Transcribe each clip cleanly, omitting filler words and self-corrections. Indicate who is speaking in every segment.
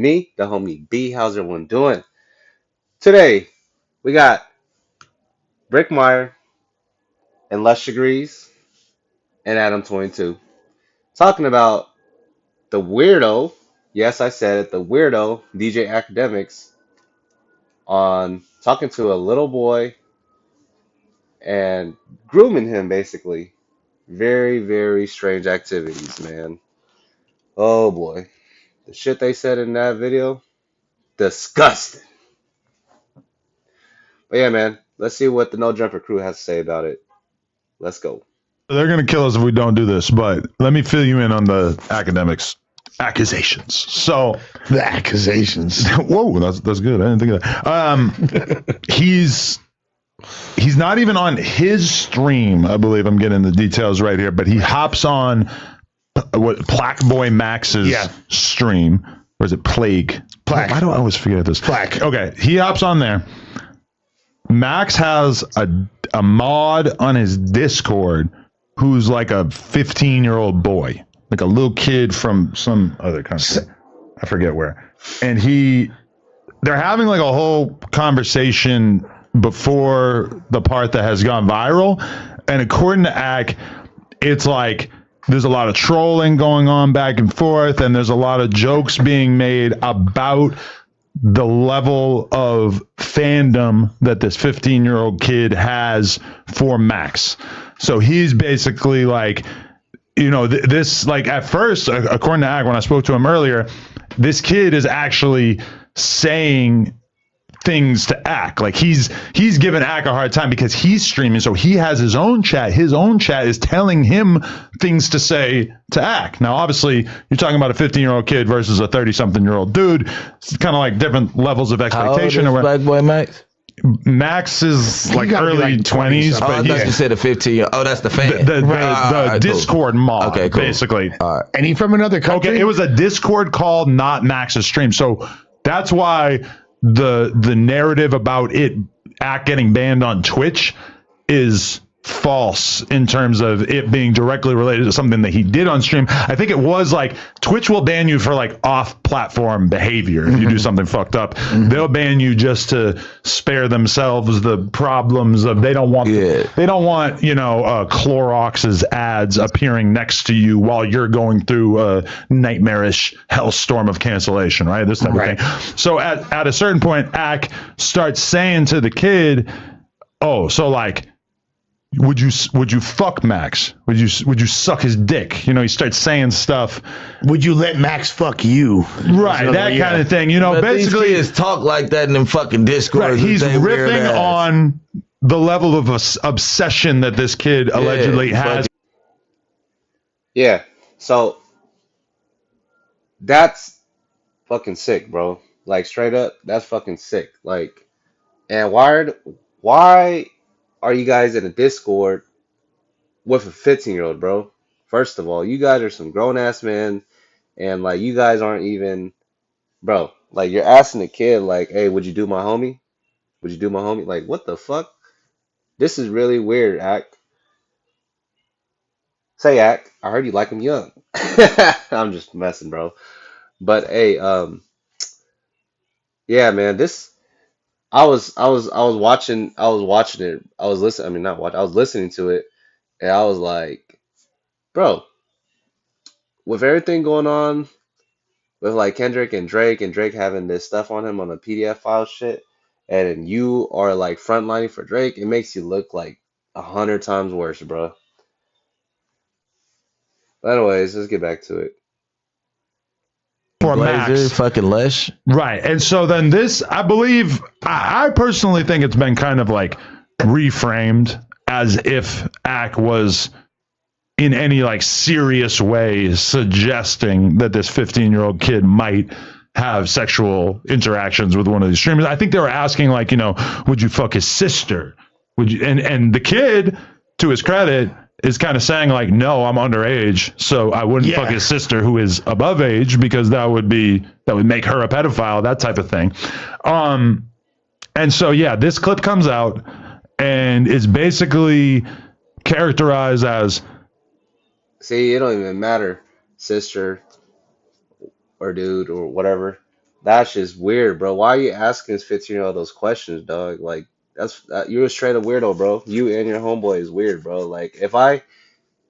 Speaker 1: me, the homie B. How's everyone doing? Today, we got Brick Meyer and Lush Degrees and Adam 22 talking about the weirdo, yes, I said it, the weirdo DJ Academics on talking to a little boy and grooming him basically. Very, very strange activities, man. Oh boy. The shit they said in that video, disgusting. But yeah, man, let's see what the No Jumper crew has to say about it. Let's go.
Speaker 2: They're going to kill us if we don't do this, but let me fill you in on the academics accusations. So
Speaker 3: the accusations.
Speaker 2: Whoa, that's good. I didn't think of that. He's not even on his stream. I believe I'm getting the details right here, but he hops on what Plaque Boy Max's stream, or is it Plague?
Speaker 3: Plaque.
Speaker 2: Why do I always forget this?
Speaker 3: Plaque.
Speaker 2: Okay, he hops on there. Max has a mod on his Discord who's like a 15-year-old boy, like a little kid from some other country. I forget where. And they're having like a whole conversation before the part that has gone viral. And according to Ak, it's like there's a lot of trolling going on back and forth, and there's a lot of jokes being made about the level of fandom that this 15-year-old kid has for Max. So he's basically like, this, like, at first, according to Ak, when I spoke to him earlier, this kid is actually saying things to Ak. Like he's giving Ak a hard time because he's streaming, so he has his own chat. His own chat is telling him things to say to Ak. Now, obviously, you're talking about a 15-year-old kid versus a 30-something-year-old dude. It's kind of like different levels of expectation.
Speaker 4: How old is Black Boy Max?
Speaker 2: Max is like early 20s,
Speaker 4: but I thought you said a 15. Oh, that's the fan.
Speaker 2: The Discord mod,
Speaker 4: okay, cool.
Speaker 2: Basically.
Speaker 3: And he from another country?
Speaker 2: Okay, it was a Discord call, not Max's stream. So that's why the narrative about Ak getting banned on Twitch is false in terms of it being directly related to something that he did on stream. I think it was like Twitch will ban you for like off-platform behavior if you do something fucked up. They'll ban you just to spare themselves the problems of they don't want Clorox's ads appearing next to you while you're going through a nightmarish hellstorm of cancellation, right? This type of thing. So at a certain point, Ak starts saying to the kid, "Oh, so like, would you fuck Max? Would you suck his dick?" He starts saying stuff.
Speaker 3: Would you let Max fuck you?
Speaker 2: Right, that kind of thing.
Speaker 4: But
Speaker 2: Basically,
Speaker 4: these kids talk like that in them fucking Discord.
Speaker 2: right, he's riffing on the level of obsession that this kid allegedly has.
Speaker 1: Yeah, so that's fucking sick, bro. Like straight up, that's fucking sick. Like, and why are you guys in a Discord with a 15-year-old, bro? First of all, you guys are some grown-ass men, and, like, you guys aren't even, bro, like, you're asking a kid, like, hey, would you do my homie? Would you do my homie? Like, what the fuck? This is really weird, Ak. Say, Ak, I heard you like him young. I'm just messing, bro. But, hey, yeah, man, this... I was watching it. I was listening. I mean, not watch. I was listening to it, and I was like, bro, with everything going on with like Kendrick and Drake having this stuff on him on the PDF file shit, and you are like frontlining for Drake, it makes you look like 100 times worse, bro. But anyways, let's get back to it.
Speaker 2: For
Speaker 4: Blazer,
Speaker 2: Max.
Speaker 4: fucking Lush.
Speaker 2: Right. And so then this, I believe, I personally think it's been kind of like reframed as if Ak was in any like serious way suggesting that this 15-year-old kid might have sexual interactions with one of these streamers. I think they were asking like, would you fuck his sister? Would you? And the kid, to his credit, is kind of saying like, no, I'm underage, so I wouldn't fuck his sister who is above age because that would make her a pedophile, that type of thing. And so, yeah, this clip comes out and it's basically characterized as...
Speaker 1: See, it don't even matter, sister or dude or whatever. That's just weird, bro. Why are you asking this 15-year-old those questions, dog? Like, you're a straight up weirdo, bro. You and your homeboy is weird, bro. Like, if I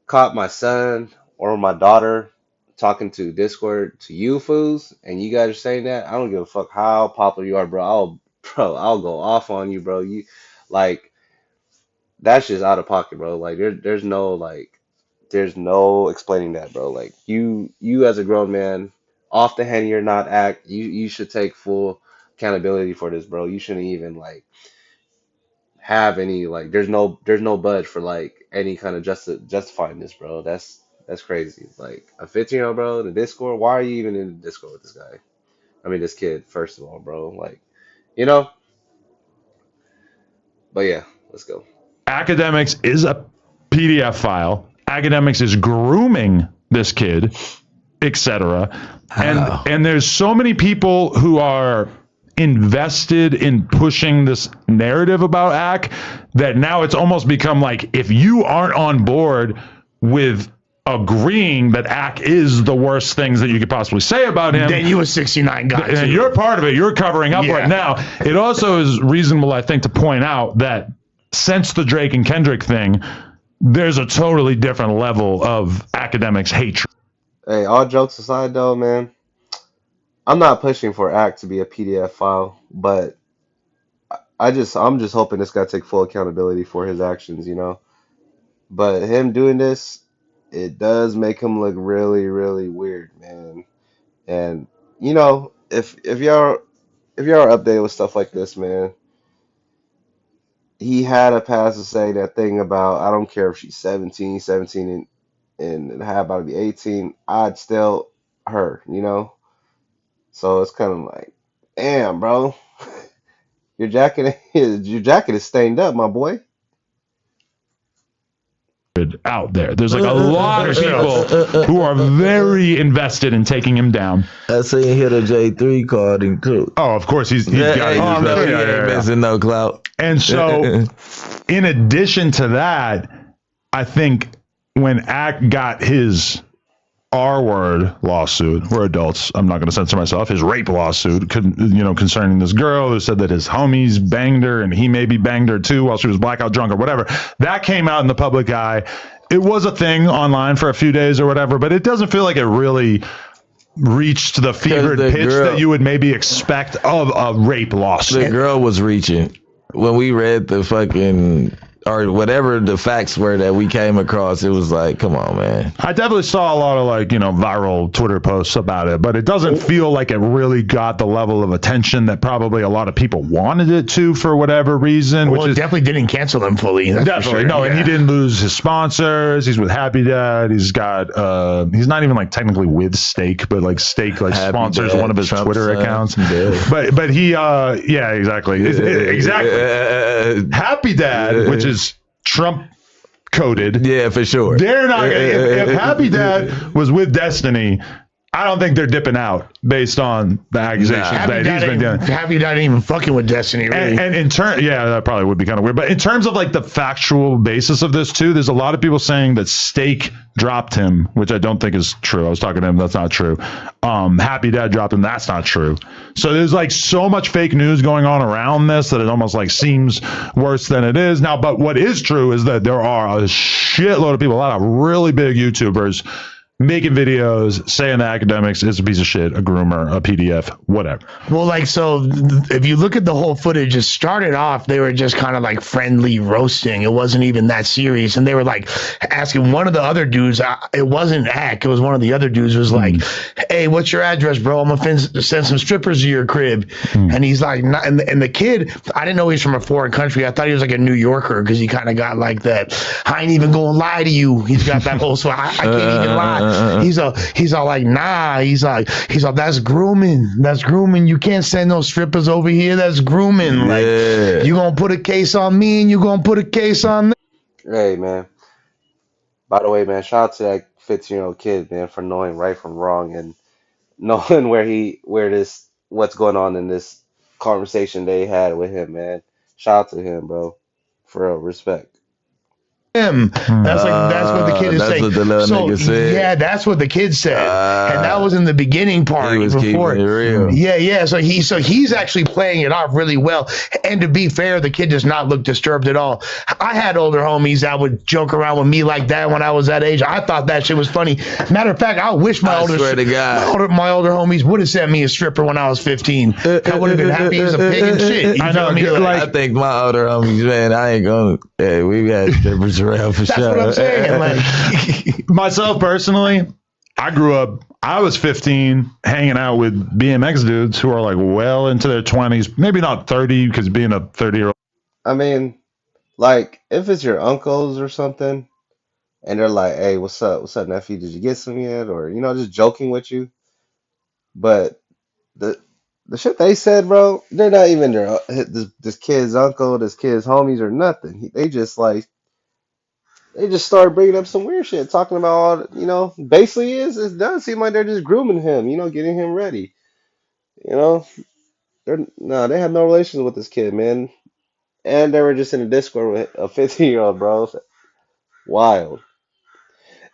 Speaker 1: caught my son or my daughter talking to Discord to you fools, and you guys are saying that, I don't give a fuck how popular you are, bro. I'll go off on you, bro. You like that's just out of pocket, bro. Like, there's no explaining that, bro. Like, you as a grown man, off the henny or not act, you should take full accountability for this, bro. You shouldn't even like have any like there's no budge for like any kind of justifying this, bro. That's crazy. Like a 15-year-old, bro, in the Discord. Why are you even in the Discord with this guy? I mean, this kid, first of all, bro. Like, you know. But yeah, let's go.
Speaker 2: Academics is a PDF file. Academics is grooming this kid, etc. And there's so many people who are invested in pushing this narrative about Ack that now it's almost become like if you aren't on board with agreeing that Ack is the worst things that you could possibly say about him,
Speaker 3: Then you a 69 guy.
Speaker 2: and
Speaker 3: too.
Speaker 2: you're part of it. You're covering up
Speaker 3: Yeah.
Speaker 2: right now. It also is reasonable, I think, to point out that since the Drake and Kendrick thing, there's a totally different level of academics hatred.
Speaker 1: Hey, all jokes aside, though, man, I'm not pushing for Act to be a PDF file, but I'm just hoping this guy take full accountability for his actions, you know. But him doing this, it does make him look really, really weird, man. And you know, if y'all are updated with stuff like this, man, he had a pass to say that thing about I don't care if she's 17 and how about to be 18, I'd still her, you know. So it's kind of like, damn, bro, your jacket is stained up, my boy.
Speaker 2: Out there. There's like a lot of people who are very invested in taking him down.
Speaker 4: I seen hit a J3 card him too.
Speaker 2: Oh, of course he's got
Speaker 4: I'm
Speaker 2: to
Speaker 4: sure
Speaker 2: use
Speaker 4: he
Speaker 2: that.
Speaker 4: ain't missing no clout.
Speaker 2: And so, in addition to that, I think when Ack got his R word lawsuit, we're adults, I'm not going to censor myself, his rape lawsuit, concerning this girl who said that his homies banged her and he maybe banged her too while she was blackout drunk or whatever. That came out in the public eye. It was a thing online for a few days or whatever, but it doesn't feel like it really reached the fevered pitch that you would maybe expect of a rape lawsuit.
Speaker 4: The girl was reaching. When we read the fucking or whatever the facts were that we came across, it was like, come on, man.
Speaker 2: I definitely saw a lot of viral Twitter posts about it, but it doesn't feel like it really got the level of attention that probably a lot of people wanted it to for whatever reason.
Speaker 3: Well, it definitely didn't cancel him fully. That's
Speaker 2: Definitely.
Speaker 3: for sure.
Speaker 2: No, and he didn't lose his sponsors. He's with Happy Dad. He's got he's not even like technically with Stake, but like Stake sponsors
Speaker 4: Dad,
Speaker 2: one of his
Speaker 4: Trump's
Speaker 2: Twitter
Speaker 4: son.
Speaker 2: accounts.
Speaker 4: Yeah.
Speaker 2: But he yeah, exactly. Exactly. Happy Dad, which is Trump coded.
Speaker 4: Yeah, for sure.
Speaker 2: They're not gonna, if Happy Dad was with Destiny, I don't think they're dipping out based on the accusations that he's been doing.
Speaker 3: Happy Dad ain't even fucking with Destiny, really.
Speaker 2: And in turn, yeah, that probably would be kind of weird. But in terms of like the factual basis of this too, there's a lot of people saying that Stake dropped him, which I don't think is true. I was talking to him, that's not true. Happy Dad dropped him, that's not true. So there's like so much fake news going on around this that it almost like seems worse than it is now. But what is true is that there are a shitload of people, a lot of really big YouTubers making videos saying that academics is a piece of shit, a groomer, a PDF, whatever.
Speaker 3: Well, like, so if you look at the whole footage, it started off, they were just kind of like friendly roasting. It wasn't even that serious. And they were like asking one of the other dudes, it wasn't Ack, it was one of the other dudes was like, hey, what's your address, bro? I'm going to send some strippers to your crib. And he's like, and the kid, I didn't know he was from a foreign country. I thought he was like a New Yorker because he kind of got like that, I ain't even going to lie to you. He's got that whole, so I can't even lie. He's all like, nah. He's like, that's grooming. That's grooming. You can't send those strippers over here. That's grooming. Like, you gonna put a case on me, and you gonna put a case on them.
Speaker 1: Hey, man. By the way, man, shout out to that 15-year-old kid, man, for knowing right from wrong and knowing what's going on in this conversation they had with him, man. Shout out to him, bro. For real, respect.
Speaker 3: him. That's what the kid is
Speaker 4: that's
Speaker 3: saying.
Speaker 4: what the little nigga said.
Speaker 3: Yeah, that's what the kid said, and that was in the beginning part.
Speaker 4: He was
Speaker 3: before
Speaker 4: keeping it real.
Speaker 3: Yeah. So he's actually playing it off really well. And to be fair, the kid does not look disturbed at all. I had older homies that would joke around with me like that when I was that age. I thought that shit was funny. Matter of fact, I wish my older homies would have sent me a stripper when I was 15. I would have been happy as a pig and shit.
Speaker 2: I know.
Speaker 4: I think my older homies, man, I ain't gonna. Hey, we got strippers around for
Speaker 3: That's
Speaker 4: sure.
Speaker 3: what I'm saying. Like,
Speaker 2: myself personally, I grew up. I was 15, hanging out with BMX dudes who are like well into their 20s, maybe not 30, because being a 30-year-old.
Speaker 1: I mean, like if it's your uncles or something, and they're like, "Hey, what's up? What's up, nephew? Did you get some yet?" Or just joking with you. But the the shit they said, bro, they're not even this kid's uncle, this kid's homies, or nothing. They just started bringing up some weird shit, talking about all, basically it does seem like they're just grooming him, getting him ready. You know, they had no relations with this kid, man, and they were just in a Discord with a 15-year-old, bro. Wild.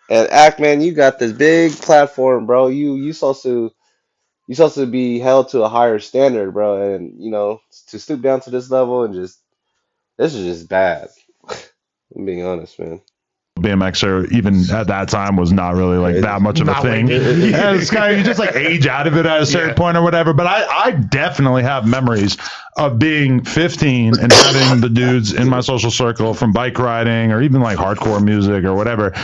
Speaker 1: And Act, man, you got this big platform, bro. You supposed to be held to a higher standard, bro, and to stoop down to this level and just this is just bad. I'm being honest, man.
Speaker 2: BMXer, even at that time, was not really like that much of a thing. Yeah, it's kind of, you just like age out of it at a certain point or whatever. But I definitely have memories of being 15 and having the dudes in my social circle from bike riding or even like hardcore music or whatever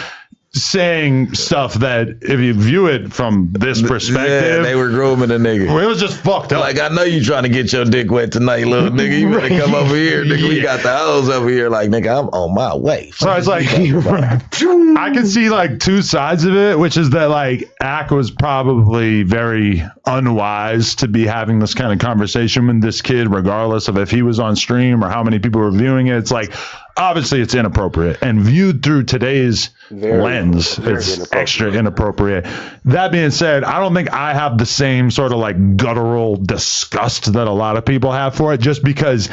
Speaker 2: saying stuff that if you view it from this perspective,
Speaker 4: they were grooming a nigga.
Speaker 2: Well, it was just fucked up.
Speaker 4: Like, I know you trying to get your dick wet tonight, little nigga. You better come over here, nigga. We got the hoes over here. Like, nigga, I'm on my way.
Speaker 2: So it's like, I can see like two sides of it, which is that like Ack was probably very unwise to be having this kind of conversation with this kid, regardless of if he was on stream or how many people were viewing it. It's like, obviously it's inappropriate, and viewed through today's lens, it's extra inappropriate. That being said, I don't think I have the same sort of like guttural disgust that a lot of people have for it, just because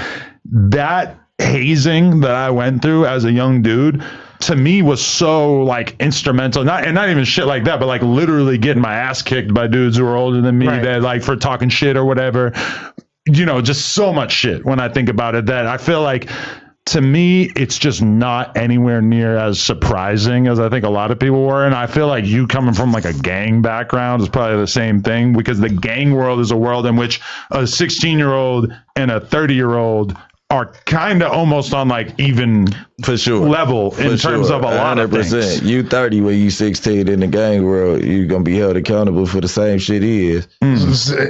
Speaker 2: that hazing that I went through as a young dude, to me, was so like instrumental, not even shit like that, but like literally getting my ass kicked by dudes who were older than me, that like for talking shit or whatever, just so much shit when I think about it, that I feel like, to me, it's just not anywhere near as surprising as I think a lot of people were. And I feel like you coming from like a gang background is probably the same thing, because the gang world is a world in which a 16-year-old and a 30-year-old are kind of almost on like even
Speaker 4: for sure
Speaker 2: level in terms of a lot of things.
Speaker 4: You 30 when you 16 in the gang world, you're gonna be held accountable for the same shit he is.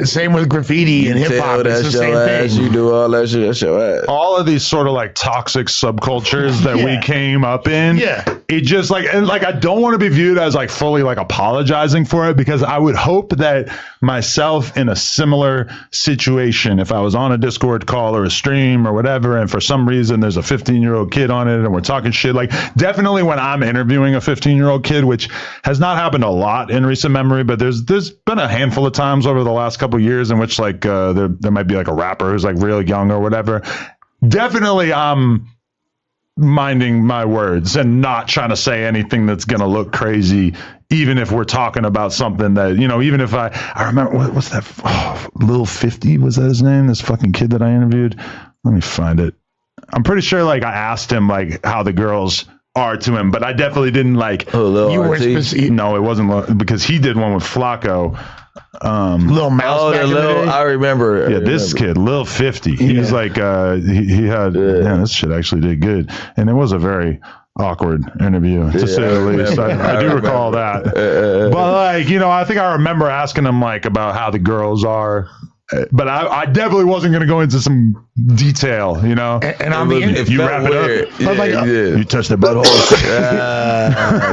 Speaker 3: Same with graffiti and hip hop. It's the same thing.
Speaker 4: You do all that shit. That's your ass.
Speaker 2: All of these sort of like toxic subcultures that we came up in. Yeah. It just like, and like, I don't want to be viewed as like fully like apologizing for it, because I would hope that myself in a similar situation, if I was on a Discord call or a stream or whatever, and for some reason there's a 15-year-old kid on it and we're talking shit, like definitely when I'm interviewing a 15-year-old kid, which has not happened a lot in recent memory, but there's been a handful of times over the last couple of years in which like there might be like a rapper who's like real young or whatever. Definitely I'm minding my words and not trying to say anything that's going to look crazy, even if we're talking about something that, even if I remember, what's that? Lil 50, was that his name? This fucking kid that I interviewed. Let me find it. I'm pretty sure like I asked him like how the girls are to him, but I definitely didn't like.
Speaker 3: You weren't specific.
Speaker 2: No, it wasn't, because he did one with Flacco.
Speaker 3: Lil Mouse.
Speaker 4: I remember.
Speaker 2: Yeah, this kid, Lil 50. He was like, he had, man, this shit actually did good. And it was a very awkward interview, to say the least. I do recall that. But like, I think I remember asking him like about how the girls are. But I definitely wasn't going to go into some detail, And
Speaker 3: on the
Speaker 2: if you wrap it up, you touched the butthole.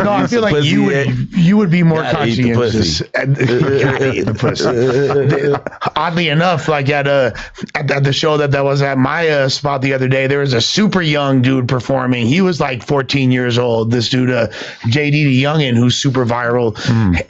Speaker 3: No, I feel like you would be more conscientious. Gotta eat the pussy. Oddly enough, like at the show that was at my spot the other day, there was a super young dude performing. He was like 14 years old. This dude, JD the Youngin, who's super viral,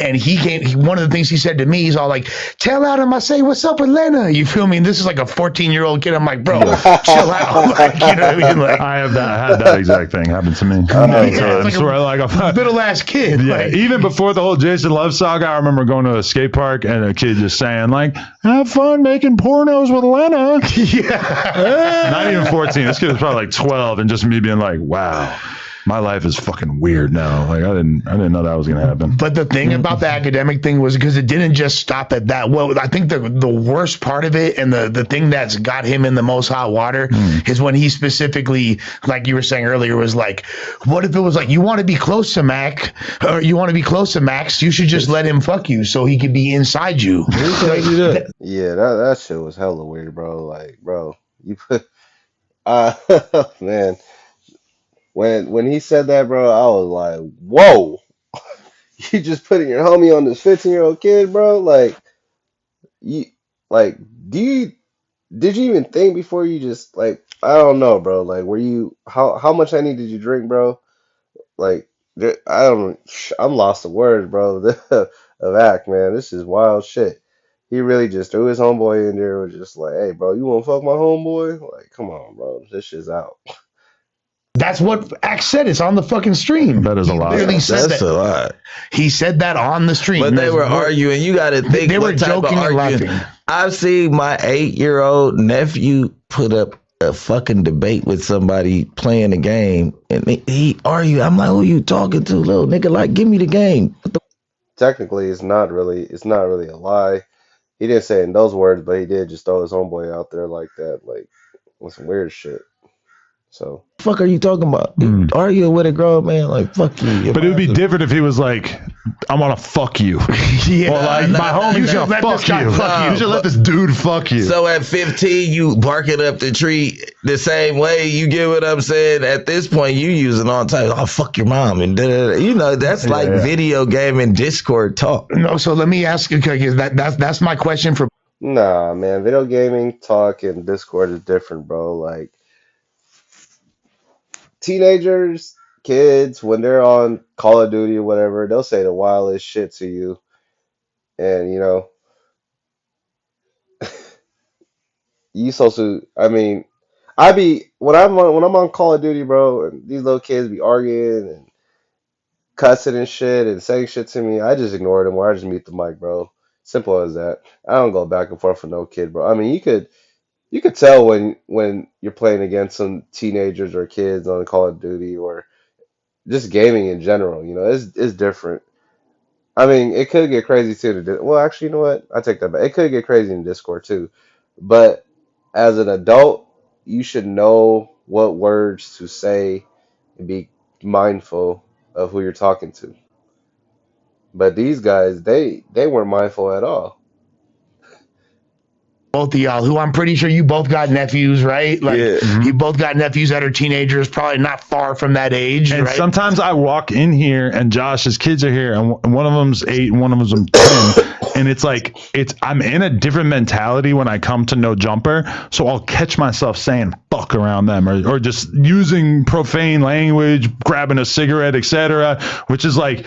Speaker 3: and he came. One of the things he said to me, he's all like, "Tell Adam I say what's up with Lena. You feel me? And this is like a 14-year-old kid. I'm like, bro, chill out. Like, you know what I mean? Like,
Speaker 2: I had that exact thing happen to me.
Speaker 3: yeah,
Speaker 2: Times
Speaker 3: it's
Speaker 2: where like
Speaker 3: a little ass kid.
Speaker 2: yeah,
Speaker 3: Like,
Speaker 2: even before the whole Jason Love saga, I remember going to a skate park and a kid just saying like, "Have fun making pornos with Lena."
Speaker 3: yeah.
Speaker 2: Not even 14. This kid was probably like 12, and just me being like, "Wow, my life is fucking weird now." Like I didn't know that was gonna happen.
Speaker 3: But the thing about the academic thing was because it didn't just stop at that. Well, I think the worst part of it and the thing that's got him in the most hot water is when he specifically, like you were saying earlier, was like, what if it was like, you want to be close to Mac, or you want to be close to Max, you should just let him fuck you so he could be inside you.
Speaker 1: Yeah, that shit was hella weird, bro. Like, bro, you put, man, when he said that, bro, I was like, whoa, you just putting your homie on this 15-year-old kid, bro. Like, you, like, do you did you even think before you just like, I don't know, bro. Like, were you how much honey did you drink, bro? Like, I don't, I'm lost of words, bro. Of act, man. This is wild shit. He really just threw his homeboy in there, was just like, hey, bro, you want to fuck my homeboy? Like, come on, bro. This shit's out.
Speaker 3: That's what Axe said. It's on the fucking stream.
Speaker 2: That is a lot.
Speaker 3: He literally said
Speaker 4: That's
Speaker 3: that.
Speaker 4: a lot.
Speaker 3: He said that on the stream.
Speaker 4: But they were arguing. You got to think.
Speaker 3: They were
Speaker 4: what type
Speaker 3: joking
Speaker 4: of
Speaker 3: and
Speaker 4: arguing.
Speaker 3: laughing.
Speaker 4: I've seen my 8-year-old nephew put up a fucking debate with somebody playing a game, and he argued. I'm like, who you talking to, little nigga? Like, give me the game. What the
Speaker 1: Technically, it's not really a lie. He didn't say it in those words, but he did just throw his homeboy out there like that, like with some weird shit. So
Speaker 4: fuck are you talking about? You arguing with a grown man? Like, fuck you.
Speaker 2: But it would be different if he was like, "I want to fuck you."
Speaker 3: Yeah,
Speaker 2: Or like, my homie's gonna fuck you.
Speaker 3: fuck
Speaker 2: You should let this dude fuck you.
Speaker 4: So at 15, you barking up the tree the same way. You get what I'm saying? At this point, you using all the time. Oh, fuck your mom and da-da-da. You know, that's like video game and Discord talk.
Speaker 3: No, so let me ask you, because that's my question for.
Speaker 1: nah, man, video gaming talk and Discord is different, bro. Like teenagers, kids, when they're on Call of Duty or whatever, they'll say the wildest shit to you, and you know, you supposed to. I mean, I be when I'm on Call of Duty, bro, and these little kids be arguing and cussing and shit and saying shit to me. I just ignore them or I just mute the mic, bro. Simple as that. I don't go back and forth with no kid, bro. I mean, you could tell when you're playing against some teenagers or kids on Call of Duty or just gaming in general. You know, it's different. I mean, it could get crazy too. Well, actually, you know what? I take that back. It could get crazy in Discord too. But as an adult, you should know what words to say and be mindful of who you're talking to. But these guys, they weren't mindful at all.
Speaker 3: Both of y'all, who I'm pretty sure you both got nephews, right? Like,
Speaker 4: Yeah.
Speaker 3: you both got nephews that are teenagers, probably not far from that age,
Speaker 2: And
Speaker 3: right?
Speaker 2: sometimes I walk in here and Josh's kids are here, and one of them's 8 and one of them's 10. And it's like, I'm in a different mentality when I come to No Jumper. So I'll catch myself saying fuck around them or just using profane language, grabbing a cigarette, etc. Which is like,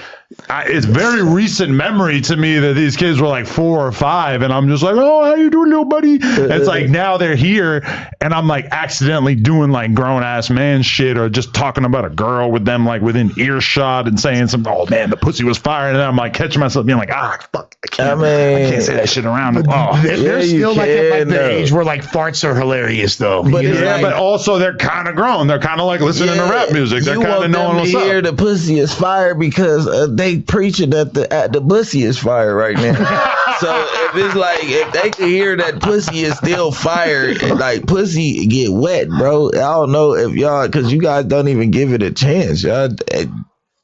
Speaker 2: it's very recent memory to me that these kids were like 4 or 5. And I'm just like, oh, how you doing, little buddy? And it's like, now they're here and I'm like accidentally doing like grown ass man shit or just talking about a girl with them like within earshot and saying something, oh man, the pussy was firing. And then I'm like catching myself being like, fuck, I can't say that shit around them. Oh.
Speaker 3: They're
Speaker 4: Yeah, you
Speaker 3: still like at like
Speaker 4: can,
Speaker 3: the age where like farts are hilarious, though.
Speaker 4: But
Speaker 3: You
Speaker 4: it's
Speaker 3: know?
Speaker 4: like-
Speaker 2: But also they're kind of grown. They're kind of like listening to rap music. They're
Speaker 4: You
Speaker 2: kind of
Speaker 4: want
Speaker 2: knowing
Speaker 4: them
Speaker 2: what's
Speaker 4: to hear
Speaker 2: up.
Speaker 4: the pussy is fire because they preaching that the pussy is fire right now. So if it's like if they can hear that pussy is still fire, like pussy get wet, bro. I don't know if y'all, because you guys don't even give it a chance, y'all.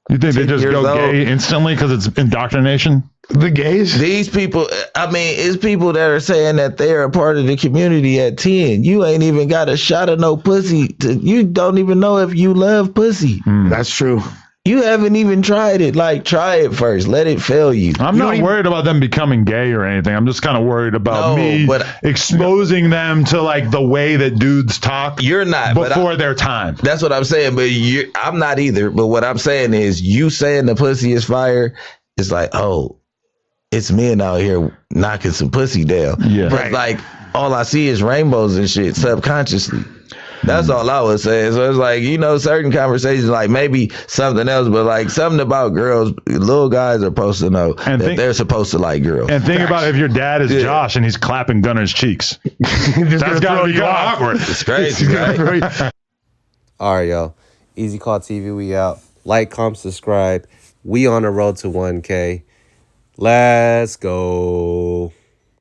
Speaker 2: You think they
Speaker 4: 10
Speaker 2: just
Speaker 4: years
Speaker 2: go
Speaker 4: old.
Speaker 2: gay instantly because it's indoctrination?
Speaker 3: The gays?
Speaker 4: These people, I mean, it's people that are saying that they're a part of the community at 10. You ain't even got a shot of no pussy. You don't even know if you love pussy.
Speaker 3: That's true.
Speaker 4: You haven't even tried it. Like, try it first. Let it fail you.
Speaker 2: I'm
Speaker 3: You
Speaker 2: not
Speaker 3: don't
Speaker 2: worried about them becoming gay or anything. I'm just kind of worried about
Speaker 4: No,
Speaker 2: me
Speaker 4: but-
Speaker 2: exposing them to like the way that dudes talk
Speaker 4: You're not. But
Speaker 2: before their time.
Speaker 4: that's what I'm saying. But I'm not either. But what I'm saying is, you saying the pussy is fire is like, oh, it's men out here knocking some pussy down.
Speaker 2: Yeah.
Speaker 4: But like all I see is rainbows and shit subconsciously. That's all I was saying. So it's like, you know, certain conversations, like maybe something else, but like something about girls, little guys are supposed to know that they're supposed to like girls.
Speaker 2: And think about if your dad is Josh and he's clapping Gunner's cheeks. That's got to be kind of awkward.
Speaker 4: It's crazy, right?
Speaker 1: All right, y'all. Easy Call TV, we out. Like, comment, subscribe. We on the road to 1K. Let's go.